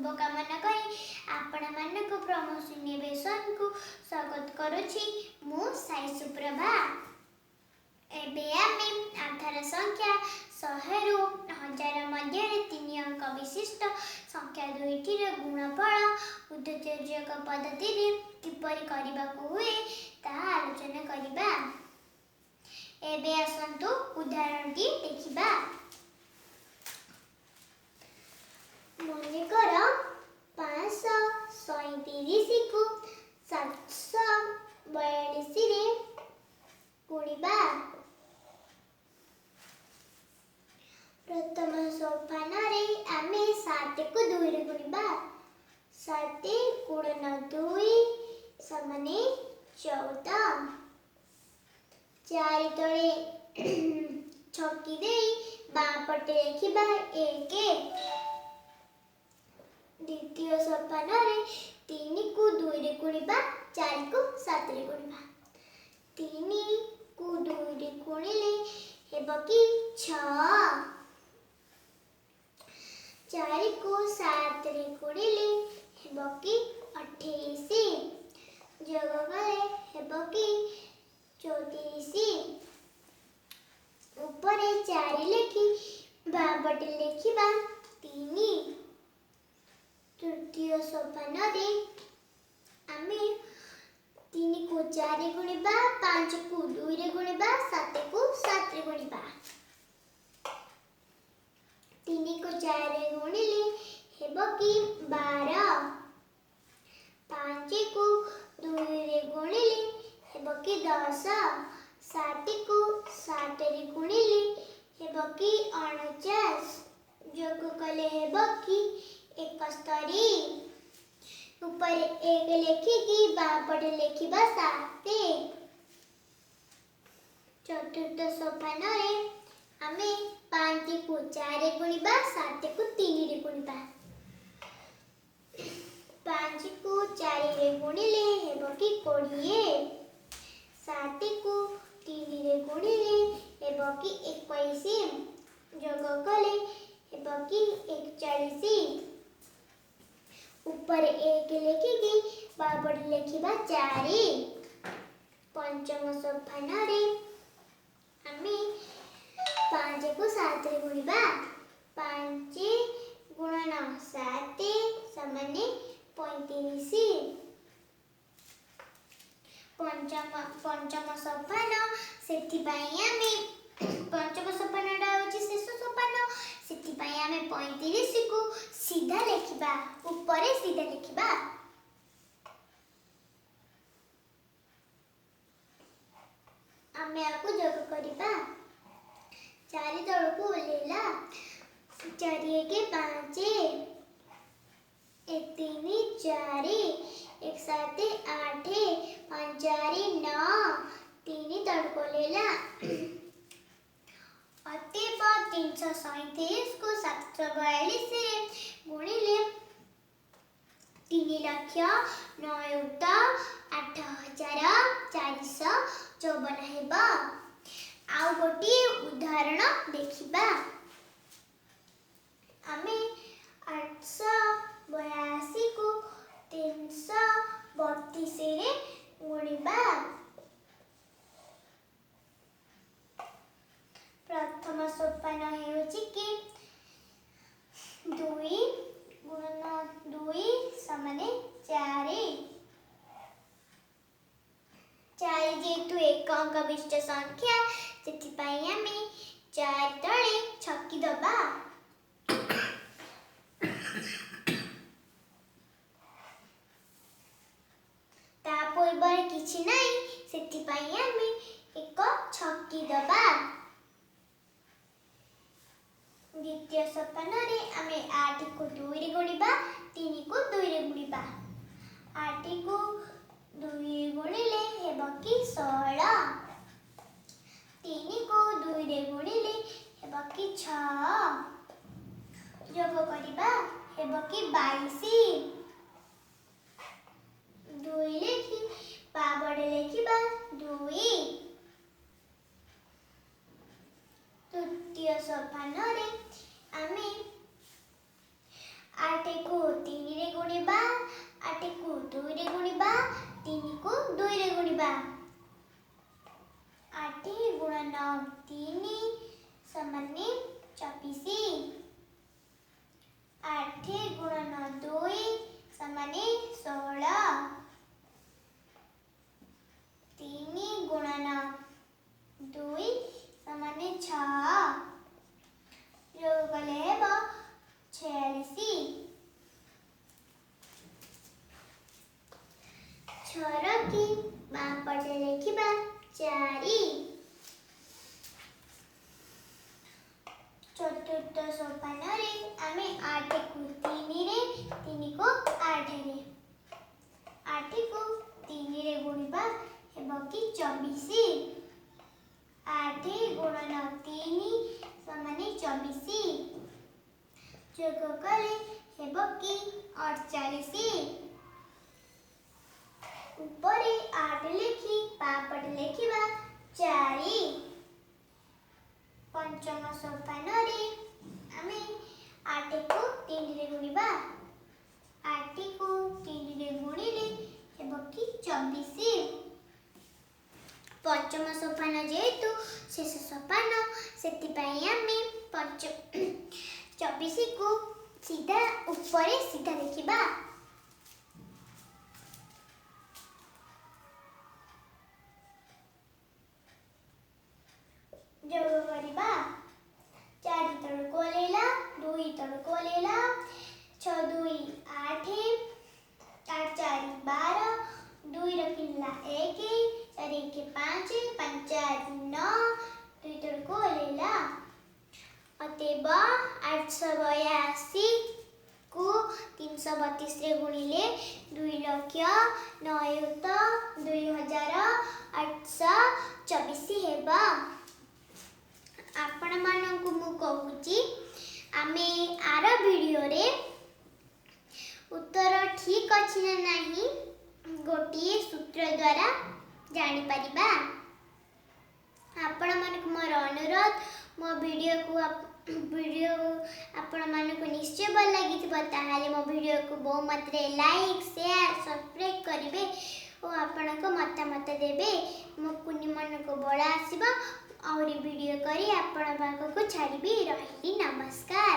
शुभकामना करी आपण मानक प्रमोशन को स्वागत करुछि मु साई सुप्रभा। एबे आमे आधार संख्या 100 रु 1000 मध्य 3 अंक विशिष्ट संख्या दुईटी गुणफल उद्देश्यक पद्धति किपरि करिबाकू हुए ताहा आलोचना करिबा। एबे आसंतु उदाहरणटी देखिबा। मनेकर 537 को 742 रे गुणिबा। प्रथम सोपान रे आमे 7 को 2 रे गुणिबा। 7 गुणन 2 समाने 14। 4 तळे छकी देई बाँ पटे लिखिबा 1। द्वितीय सोपान रे 3 को 2 रे गुणिबा। 4 को 7 रे गुणिबा। 3 को 2 रे गुणिले हेबो कि 6। 4 को 7 रे गुणिले हेबो कि 28। जोग कले हेबो कि 34। ऊपरे 4 लिखि बाँ पटे लिखिबा 3। तृतीय सोपान रे आमे 3 को 4 रे गुणिबा। 5 को 2 रे गुणिबा। 7 को 7 रे गुणिबा। 3 को 4 रे गुणिले हेबो कि 12। 5 को 2 रे गुणिले हेबो कि 10। 7 को 7 रे गुणिले हेबो कि 49। जोग कले हेबो कि 71। ऊपर 1 लिखिकी बाँ पटे लिखिबा 7। चतुर्थ सोपान रे आमे 5 को 4 रे गुणिबा। 7 को 3 रे गुणिबा। 5 को 4 रे गुणिले हेबो कि 20। 7 को 3 रे गुणिले हेबो कि 21। जोग कले हेबो कि 41। ऊपर 1 लिखिकी बाँ पटे लिखिबा 4। पंचम सोपान रे आमे 5 को 7 रे गुणिबा। 5 गुणन 7 समाने 35। पंचम सोपान सेति पई आमे पंचम सोपानटा होची शेष सोपान सेति पई आमे 35 को सीधा लिखिबा। ऊपरे सीधा लिखिबा। आमे आकु जोग करिबा। 4 तळकु ओलेला 4 के 5 1 3 4 1 7 8 5 4 9 3 तळकु ओलेला। अतएव 337 को 742 रे गुणिले 3,09,08,454 हेबा। आउ गोटी उदाहरण देखिबा। आमे 882 को 332 रे गुणिबा। प्रथम सोपान हेउची कि 2 गुणन 2 समाने 4। 4 जेतु एक अंक विशिष्ट संख्या सेति पई आमे 4 तळे छकी दबा। ता पूर्वर किछि नाही सेति पई आमे एक छकी दबा। द्वितीय सोपान रे आमे 8 को 2 रे गुणिबा। 3 को 2 रे गुणिबा। 8 को 2 रे गुणिले हेबो कि 16। 3 को 2 रे गुणिले हेबो कि 6। जोग करिबा हेबो कि 22। 2 लिखि बाँ पटे लिखिबा 2। तृतीय सोपान रे आमे 8 को 3 गुणिबा 8 गुण 9 3 समाने 24 8 गुण 9 2 समाने 16 3 गुण 9 2 समाने 6 जोग कले हेब 46 छर की बाँ पटे लिखिबा 4 चतुर्थ सोपान रे आमे 8 को 3 रे 3 को 8 रे 8 को 3 रे गुणिबा हेबो कि 24 8 गुण 9 3 समाने 24 जोग कले हेबो कि 48 ऊपरे 8 लिखि पापट लिखिबा 4 पंचम सोपान रे आमे 8 को 3 रे गुणिबा 8 को 3 रे गुणिले हेबो कि 24 पंचम सोपान जेतु शेष सोपान सेति पई आमे 24 को सीधा ऊपरे सीधा लिखिबा जोग करिबा 4 तळको लेला 2 तळको लेला 6 2 8 8 4 12 2 रखिला 1 4 1 5 5 4 9 2 तळको लेला अतेब 882 को 332 रे गुणिले 2 लाख 9 2824 हेबा आपण मानकु मु कहूची आमे आर वीडियो रे उत्तर ठीक अछि ना नाही गोटिए सूत्र द्वारा जानि परिबा आपण मानकु मोर अनुरोध मो वीडियो को आपण मानकु निश्चय भल लागिथिबो ताहाले मो वीडियो को बहु मात्रे लाइक शेयर सब्सक्राइब करिवे और आपनको मतामत देबे मो कुनी मन को बड़ा आसीबा और वीडियो करी आपण पाखक छाड़बी रही नमस्कार।